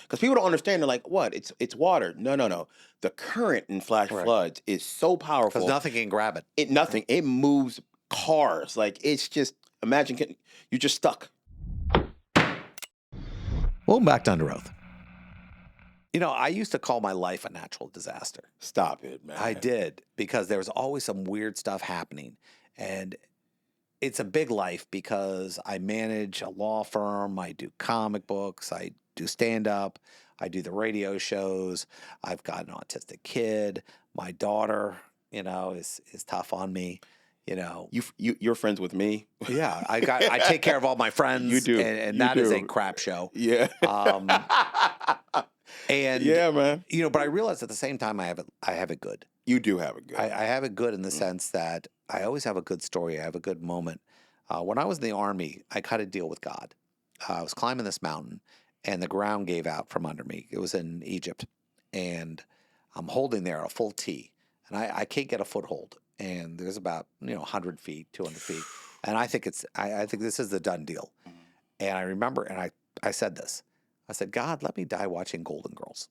Because people don't understand. They're like, what? It's water. No, no, no. The current in flash Right. floods is so powerful. Because nothing can grab it. It moves cars. Like, it's just, imagine, you're just stuck. Welcome back to Under Oath. You know, I used to call my life a natural disaster. Stop it, man. I did, because there was always some weird stuff happening. And it's a big life because I manage a law firm, I do comic books, I do stand-up, I do the radio shows, I've got an autistic kid, my daughter, you know, is tough on me, you know. You're friends with me. Yeah, I take care of all my friends. You do. And You that is a do. crap show. Yeah. And yeah, man. you know, but I realize at the same time I have it good. You do have it good. I have it good in the sense that I always have a good story. I have a good moment. When I was in the Army, I cut a deal with God. I was climbing this mountain, and the ground gave out from under me. It was in Egypt, and I'm holding there a full T, and I can't get a foothold. And there's about 100 feet, 200 feet, and I think I think this is the done deal. And I remember, and I said this. I said, God, let me die watching Golden Girls.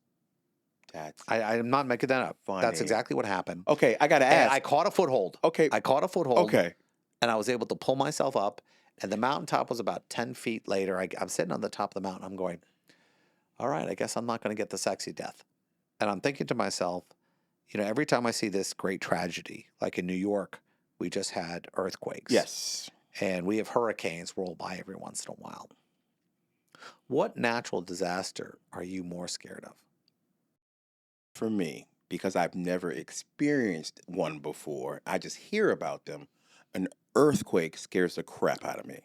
I'm not making that up. Funny. That's exactly what happened. Okay, I got to ask. And I caught a foothold. Okay. I caught a foothold. Okay. And I was able to pull myself up. And the mountaintop was about 10 feet later. I'm sitting on the top of the mountain. I'm going, all right, I guess I'm not going to get the sexy death. And I'm thinking to myself, every time I see this great tragedy, like in New York, we just had earthquakes. Yes. And we have hurricanes roll by every once in a while. What natural disaster are you more scared of? For me, because I've never experienced one before, I just hear about them. An earthquake scares the crap out of me.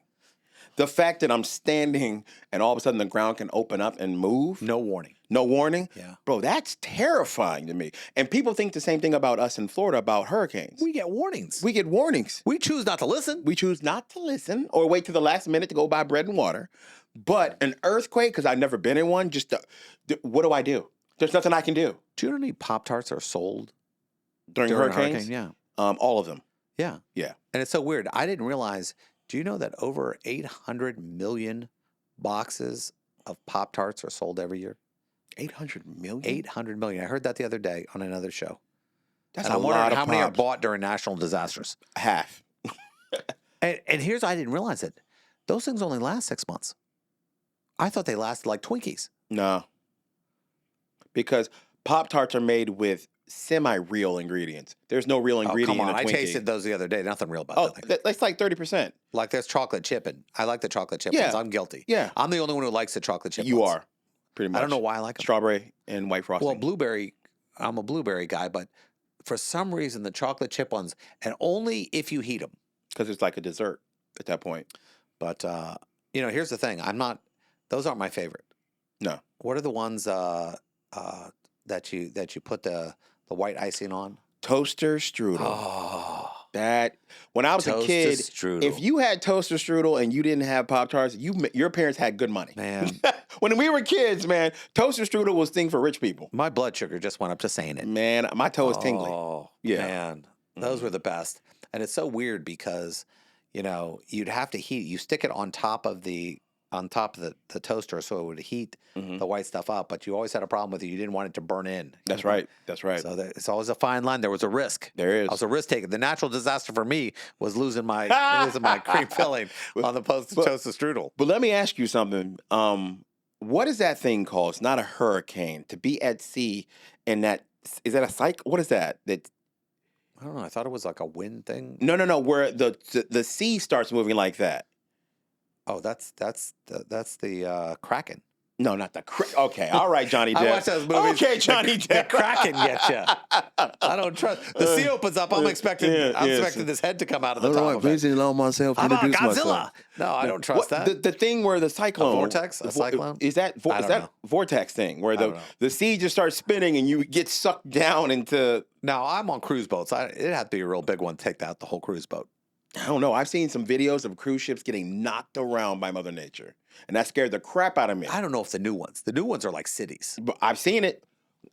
The fact that I'm standing and all of a sudden the ground can open up and move. No warning. No warning? Yeah. Bro, that's terrifying to me. And people think the same thing about us in Florida about hurricanes. We get warnings. We get warnings. We choose not to listen. We choose not to listen or wait to the last minute to go buy bread and water. But an earthquake, because I've never been in one, what do I do? There's nothing I can do. Do you know how many Pop-Tarts are sold during hurricanes? Yeah. All of them. Yeah. Yeah. And it's so weird. I didn't realize, do you know that over 800 million boxes of Pop-Tarts are sold every year? 800 million? 800 million. I heard that the other day on another show. That's and a lot of how many are Pops. bought during national disasters? Half. and here's, I didn't realize it. Those things only last 6 months. I thought they lasted like Twinkies. No. Because Pop-Tarts are made with semi-real ingredients. There's no real ingredient come on. in a Twinkie. I tasted those the other day. Nothing real about that thing. That's like 30%. Like there's chocolate chip in. I like the chocolate chip Yeah. ones. I'm guilty. Yeah. I'm the only one who likes the chocolate chip You ones. are, pretty much. I don't know why I like them. Strawberry and white frosting. Well, blueberry, I'm a blueberry guy, but for some reason the chocolate chip ones, and only if you heat them. Because it's like a dessert at that point. But, here's the thing. Those aren't my favorite. No. What are the ones that you put the white icing on? Toaster strudel. Oh. That, when I was a kid, strudel. if you had toaster strudel and you didn't have Pop-Tarts, your parents had good money. Man. When we were kids, man, toaster strudel was a thing for rich people. My blood sugar just went up just saying it. Man, my toe is tingly. Oh, Yeah. man. Those were the best. And it's so weird because, you'd have to heat. You stick it on top of the toaster so it would heat the white stuff up. But you always had a problem with it. You didn't want it to burn in. That's right. That's right. So it's always a fine line. There was a risk. There is. I was a risk taker. The natural disaster for me was losing my cream filling on the toaster strudel. But let me ask you something. What is that thing called? It's not a hurricane. To be at sea and is that a cycle? What is that? I don't know. I thought it was like a wind thing. No. Where the sea starts moving like that. Oh, that's the Kraken. No, not the Okay, all right, Johnny Depp. I watch those movies. Okay, Johnny Depp. The Kraken gets you. I don't trust. The sea opens up. I'm expecting this head to come out of the top of it. Please allow myself to How about introduce Godzilla? myself. No, I don't trust that. The thing where the cyclone. A vortex? A cyclone? Is that vortex thing where the sea just starts spinning and you get sucked down into. Now, I'm on cruise boats. It had to be a real big one to take out the whole cruise boat. I don't know. I've seen some videos of cruise ships getting knocked around by Mother Nature, and that scared the crap out of me. I don't know if the new ones. The new ones are like cities. But I've seen it.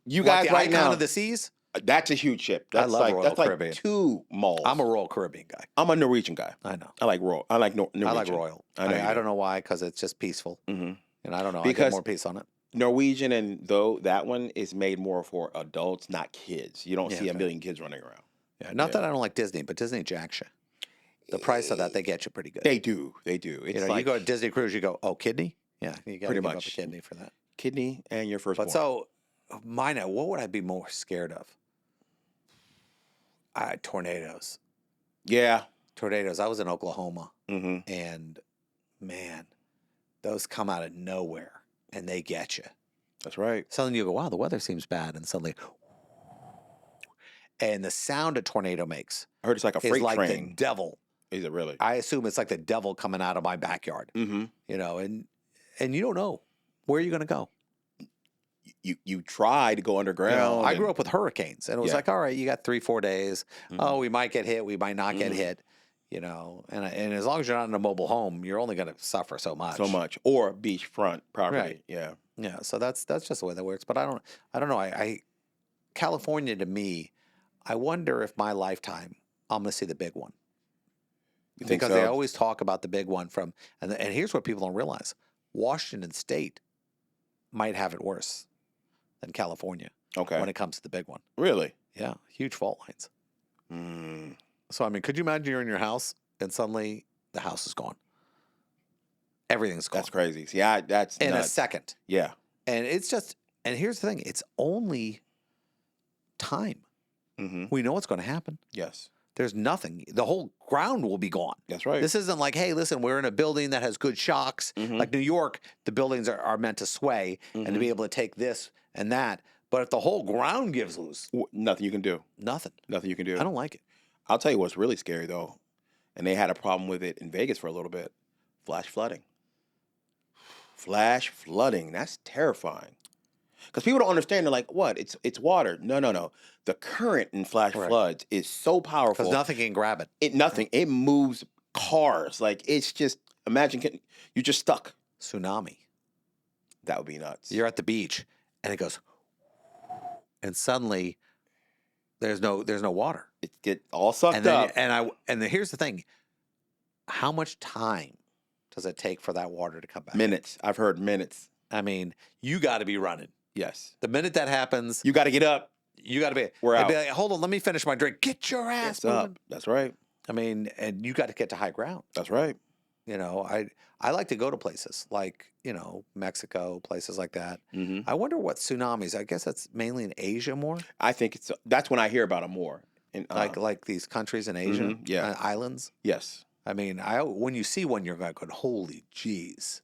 You like guys the right Icon now of the Seas? That's a huge ship. I love Royal Caribbean. Like 2 malls. I'm a Royal Caribbean guy. I'm a Norwegian guy. I know. I like Royal. I like Norwegian. I like Royal. I don't know why, because it's just peaceful. Mm-hmm. And I don't know. I Because get more peace on it. Norwegian, and though that one is made more for adults, not kids. You don't Yeah, see a okay. million kids running around. Yeah, not Yeah. that I don't like Disney, but Disney jacks you. The price of that, they get you pretty good. They do. They do. You It's know, you like go to Disney cruise, you go, oh, kidney? Yeah, you got to pretty give up a much kidney for that. kidney and your But firstborn. so, mine, what would I be more scared of? Tornadoes. Yeah. Tornadoes. I was in Oklahoma, Mm-hmm. and man, those come out of nowhere and they get you. That's right. Suddenly you go, wow, the weather seems bad. And suddenly, and the sound a tornado makes I heard it's like a is freight like the train. devil. Is it really? I assume it's like the devil coming out of my backyard, Mm-hmm. you know, and you don't know where you're going to go. You try to go You underground. know, I and- grew up with hurricanes, and it was Yeah. like, all right, you got 3-4 days. Mhm. Oh, we might get hit, we might not get Mhm. hit, you know. And as long as you're not in a mobile home, you're only going to suffer so much. so much, or beachfront property. Right. Yeah. Yeah. So that's just the way that works. But I don't know. I California to me, I wonder if my lifetime I'm going to see the big one. You think Because so? they always talk about the big one and here's what people don't realize: Washington State might have it worse than California Okay. when it comes to the big one. Really? Yeah, huge fault lines. Mm. So I mean, could you imagine you're in your house and suddenly the house is gone? Everything's gone That's crazy. See, that's in a nuts. second, Yeah. and it's just. And here's the thing: it's only time. Mm-hmm. We know what's going to happen. Yes. There's nothing. The whole ground will be gone. That's right. This isn't like, hey, listen, we're in a building that has good shocks. Mhm. Like New York, the buildings are meant to sway and to Mhm. be able to take this and that. But if the whole ground gives loose, Nothing you can do. nothing. Nothing you can do. I don't like it. I'll tell you what's really scary though, and they had a problem with it in Vegas for a little bit. Flash flooding. Flash flooding. That's terrifying. Because people don't understand. They're like, "What? It's water." No. The current in flash Right. floods is so powerful. Because nothing can grab it. Nothing. It moves cars. Like it's just imagine you're just stuck. Tsunami. That would be nuts. You're at the beach and it goes, and suddenly there's no water. It get all sucked And then up. here's the thing: how much time does it take for that water to come back? Minutes. I've heard minutes. I mean, you got to be running. Yes. The minute that happens, You got to get up. you got to be. We're they'd out. be like, hold on, let me finish my drink. Get your ass It's moving. up. That's right. I mean, and you got to get to high ground. That's right. You know, I like to go to places like, you know, Mexico, places like that. Mm-hmm. I wonder what tsunamis. I guess that's mainly in Asia more, I think that's when I hear about them more. And, like these countries in Asia, Mhm, yeah. Islands. yes, I mean, when you see one, you're going, holy jeez.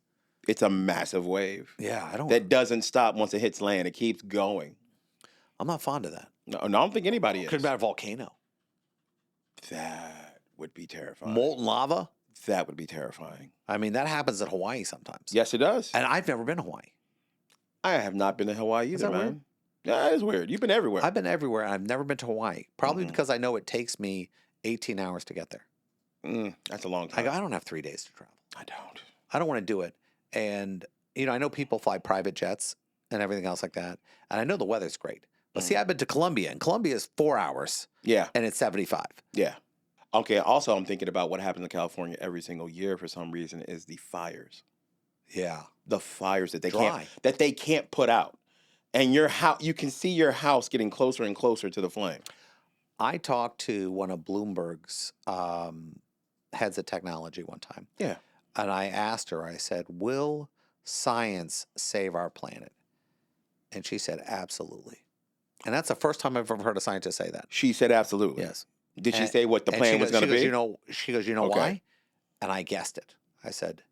it's a massive wave Yeah, that doesn't stop once it hits land. It keeps going. I'm not fond of that. No, I don't think anybody is. Could be a volcano, That would be terrifying. molten lava. That would be terrifying. I mean, that happens in Hawaii sometimes. Yes, it does. And I've never been to Hawaii. I have not been to Hawaii either, that man. weird? Yeah, it's weird. You've been everywhere. I've been everywhere, and I've never been to Hawaii. Probably Mhm. because I know it takes me 18 hours to get there. That's a long I time. go, I don't have 3 days to travel. I don't. I don't want to do it. And, you know, I know people fly private jets and everything else like that. And I know the weather's great. But see, I've been to Colombia, and Colombia is 4 hours, Yeah, and it's 75. yeah. Okay. Also, I'm thinking about what happens in California every single year for some reason is the fires. Yeah. The fires that Dry. they can't put out, and your house, you can see your house getting closer and closer to the flame. I talked to one of Bloomberg's heads of technology one time. Yeah. And I asked her, I said, will science save our planet? And she said, absolutely. And that's the first time I've ever heard a scientist say that. She said absolutely. Yes. Did she And- say what the and plan she was goes- going to she be? goes, you know Okay. why? And I guessed it. I said,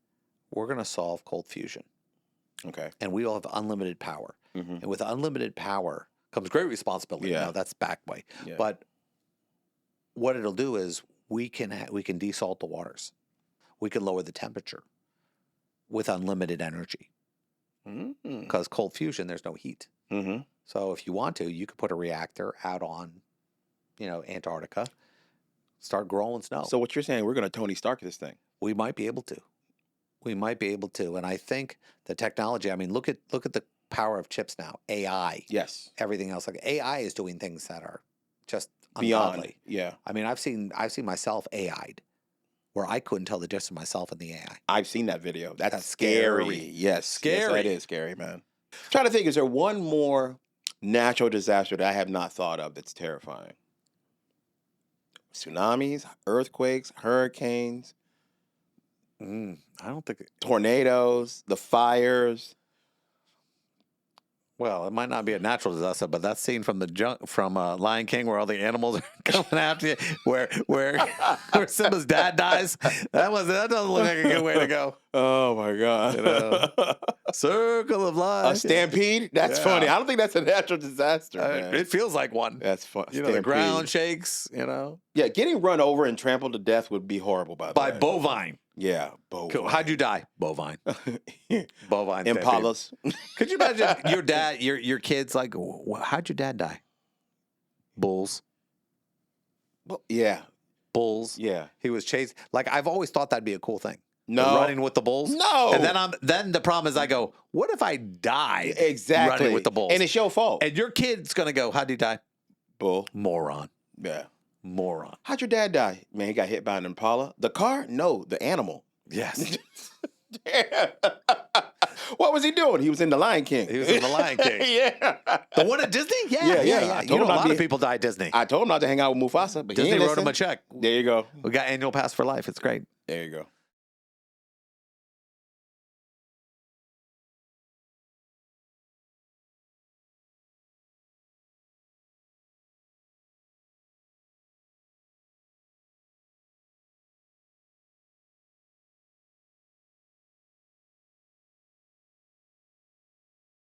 we're going to solve cold fusion, Okay. and we will have unlimited power. Mm-hmm. And with unlimited power comes great responsibility. Yeah. Now that's back way. Yeah. But what it'll do is we can desalt the waters. We can lower the temperature with unlimited energy, Mm-hmm. because cold fusion, there's no heat. Mm-hmm. So if you want to, you could put a reactor out on, you know, Antarctica, start growing snow. So what you're saying, we're going to Tony Stark this thing. We might be able to. We might be able to. And I think the technology, I mean, look at the power of chips now. AI, Yes. everything else. Like AI is doing things that are just Beyond. ungodly. Yeah. I mean, I've seen myself AI'd where I couldn't tell the difference of myself and the AI. I've seen that video. That's That's scary. scary. Yes. Yes, Scary. that is scary, man. Trying to think, is there one more natural disaster that I have not thought of that's terrifying? Tsunamis, earthquakes, hurricanes, I don't think. tornadoes, the fires. Well, it might not be a natural disaster, but that scene from Lion King where all the animals are coming after you, where Simba's dad dies. That doesn't look like a good way to go. Oh my God. You know, circle of life. A stampede? That's Yeah. funny. I don't think that's a natural disaster, man. It feels like one. That's fun. You know, the ground shakes. You know, Yeah, getting run over and trampled to death would be horrible, by the by way. bovine. Yeah, bovine. Cool. How'd you die? Bovine. Bovine. stampede. Impalas. Could you imagine your dad, your kids like, how'd your dad die? Bulls. Yeah. Bulls. Yeah. He was chased. Like, I've always thought that'd be a cool thing. No. Running with the bulls. No. And then the problem is I go, what if I died Exactly. running with the bulls? And it's your fault. And your kid's going to go, how'd he die? Bull. Moron. Yeah. Moron. How'd your dad die? Man, he got hit by an Impala. The car? No, the animal. Yes. What was he doing? He was in The Lion King. He was in The Lion King. Yeah. The one at Disney? Yeah. Yeah. You know, a lot of people die at Disney. I told him not to hang out with Mufasa, but Disney he ain't wrote him listen. a check. There you go. We got annual pass for life. It's great. There you go.